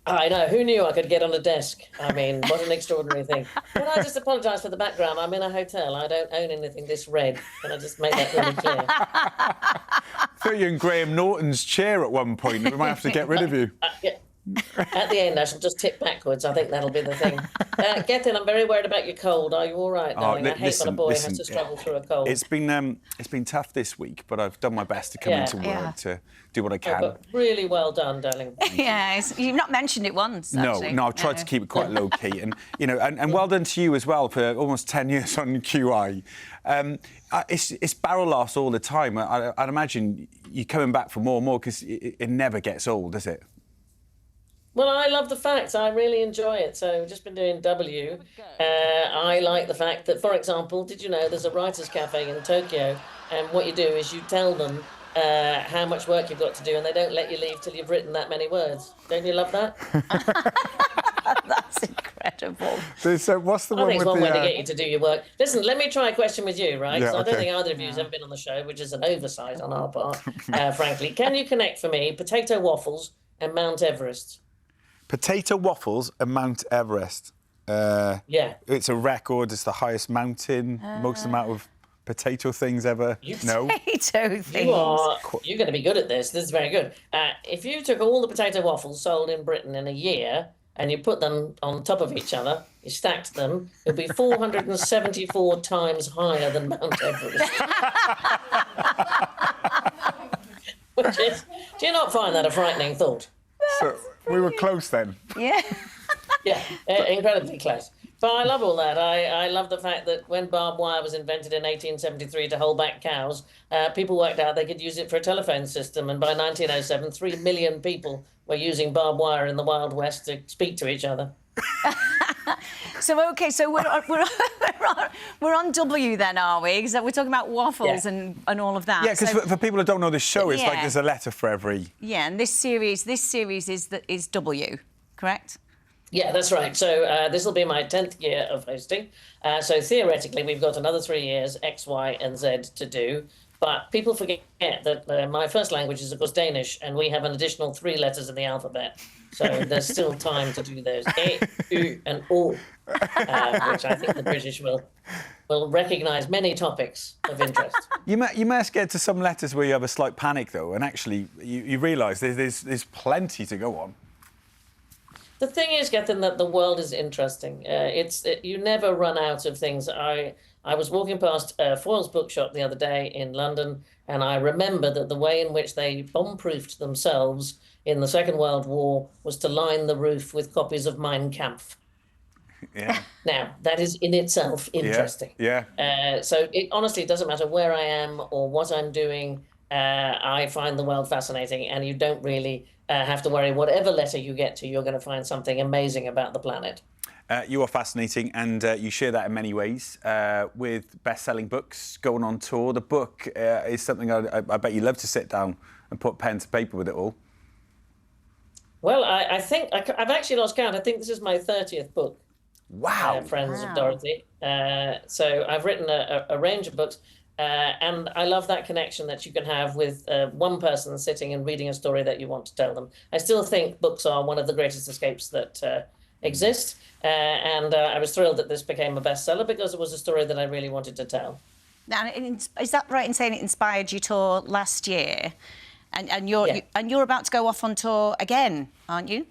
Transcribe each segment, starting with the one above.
I know. Who knew I could get on a desk? I mean, what an extraordinary thing. Can I just apologise for the background? I'm in a hotel. I don't own anything this red. Can I just make that really clear? I thought you were in Graham Norton's chair at one point. We might have to get rid of you. Yeah. At the end, I shall just tip backwards. I think that'll be the thing. Gethin, I'm very worried about your cold. Are you all right, darling? I hate when a boy has to struggle through a cold. It's been tough this week, but I've done my best to come into work to do what I can. But really well done, darling. Yeah, you've not mentioned it once, actually. No, I've tried to keep it quite low key, and and well done to you as well for almost 10 years on QI. It's barrel laughs all the time. I'd imagine you're coming back for more and more because it never gets old, does it? Well, I love the facts. I really enjoy it. So, just been doing W. I like the fact that, for example, did you know there's a writers' cafe in Tokyo, and what you do is you tell them how much work you've got to do, and they don't let you leave till you've written that many words. Don't you love that? That's incredible. So what's the I one think it's with one way to get you to do your work. Listen, let me try a question with you, right? Yeah, So I don't okay. think either of you has ever been on the show, which is an oversight on our part, frankly. Can you connect for me potato waffles and Mount Everest? Potato waffles and Mount Everest. Yeah. It's a record. It's the highest mountain, most amount of potato things ever. No. Potato things. You're going to be good at this. This is very good. If you took all the potato waffles sold in Britain in a year and you put them on top of each other, you stacked them, it would be 474 times higher than Mount Everest. Which is, do you not find that a frightening thought? So we were close then. Yeah. Yeah, incredibly close. But I love all that. I love the fact that when barbed wire was invented in 1873 to hold back cows, people worked out they could use it for a telephone system. And by 1907, 3 million people were using barbed wire in the Wild West to speak to each other. So we're on W then, are we? Because we're talking about waffles and all of that. Yeah, because for people who don't know the show, it's like there's a letter for every. Yeah, and this series is W, correct? Yeah, that's right. So this will be my 10th year of hosting. So theoretically, we've got another 3 years, X, Y, and Z to do. But people forget that my first language is, of course, Danish, and we have an additional 3 letters in the alphabet. So there's still time to do those. E, U, and O, which I think the British will recognise many topics of interest. You must get to some letters where you have a slight panic, though, and actually you realise there's plenty to go on. The thing is, Gethin, that the world is interesting. You never run out of things. I was walking past Foyle's bookshop the other day in London, and I remember that the way in which they bomb-proofed themselves in the Second World War was to line the roof with copies of Mein Kampf. Yeah. Now, that is in itself interesting. Yeah. So it honestly doesn't matter where I am or what I'm doing. I find the world fascinating, and you don't really have to worry. Whatever letter you get to, you're going to find something amazing about the planet. You are fascinating, and you share that in many ways with best-selling books, going on tour. The book is something I bet you love to sit down and put pen to paper with it all. Well, I think I've actually lost count. I think this is my 30th book. Wow. Friends of Dorothy. So I've written a range of books. And I love that connection that you can have with one person sitting and reading a story that you want to tell them. I still think books are one of the greatest escapes that exist. And I was thrilled that this became a bestseller because it was a story that I really wanted to tell. Now, is that right in saying it inspired your tour last year? And you're about to go off on tour again, aren't you?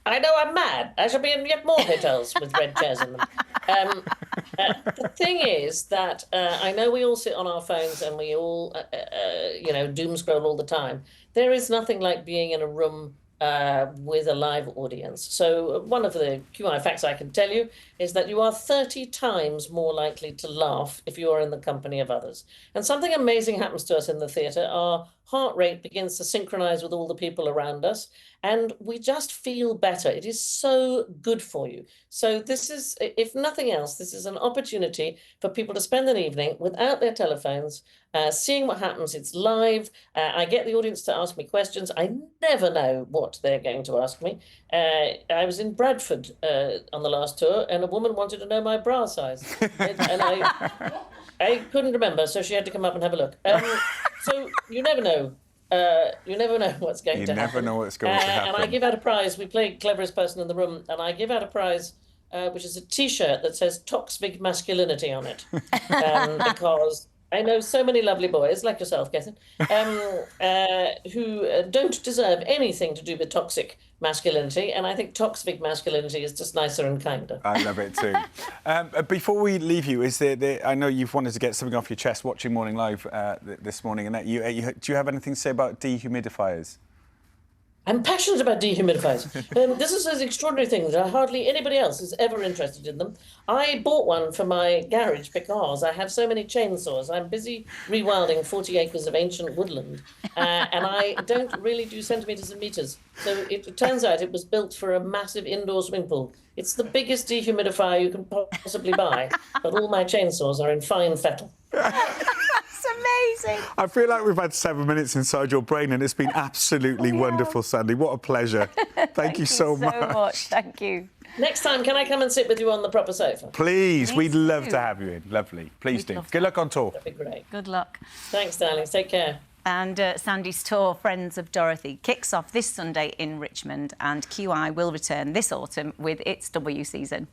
I know I'm mad. I shall be in yet more hotels with red chairs in them. The thing is that I know we all sit on our phones and we all, doom scroll all the time. There is nothing like being in a room with a live audience. So one of the QI facts I can tell you is that you are 30 times more likely to laugh if you are in the company of others. And something amazing happens to us in the theatre. Our heart rate begins to synchronize with all the people around us, and we just feel better. It is so good for you. So this is, if nothing else, this is an opportunity for people to spend an evening without their telephones, seeing what happens. It's live. I get the audience to ask me questions. I never know what they're going to ask me. I was in Bradford on the last tour, and a woman wanted to know my bra size. And I couldn't remember, so she had to come up and have a look. So you never know you never know what's going to happen. You never know what's going to happen. And I give out a prize. We play Cleverest Person in the Room, and I give out a prize, which is a T-shirt that says Toksvig Masculinity on it, because I know so many lovely boys, like yourself, Gethin, who don't deserve anything to do with toxic masculinity, and I think Toksvig masculinity is just nicer and kinder. I love it too. Before we leave you, I know you've wanted to get something off your chest watching Morning Live this morning, and do you have anything to say about dehumidifiers? I'm passionate about dehumidifiers. This is an extraordinary thing that hardly anybody else is ever interested in them. I bought one for my garage because I have so many chainsaws. I'm busy rewilding 40 acres of ancient woodland, and I don't really do centimetres and metres. So it turns out it was built for a massive indoor swimming pool. It's the biggest dehumidifier you can possibly buy, but all my chainsaws are in fine fettle. That's amazing. I feel like we've had 7 minutes inside your brain, and it's been absolutely wonderful, Sandy. What a pleasure. Thank you so much. Thank you. Next time, can I come and sit with you on the proper sofa? Please, we'd love do. to have you in. Lovely. Please We'd do. love Good luck on tour. That'd be great. Good luck. Thanks, darlings. Take care. And Sandy's tour, Friends of Dorothy, kicks off this Sunday in Richmond, and QI will return this autumn with its W season.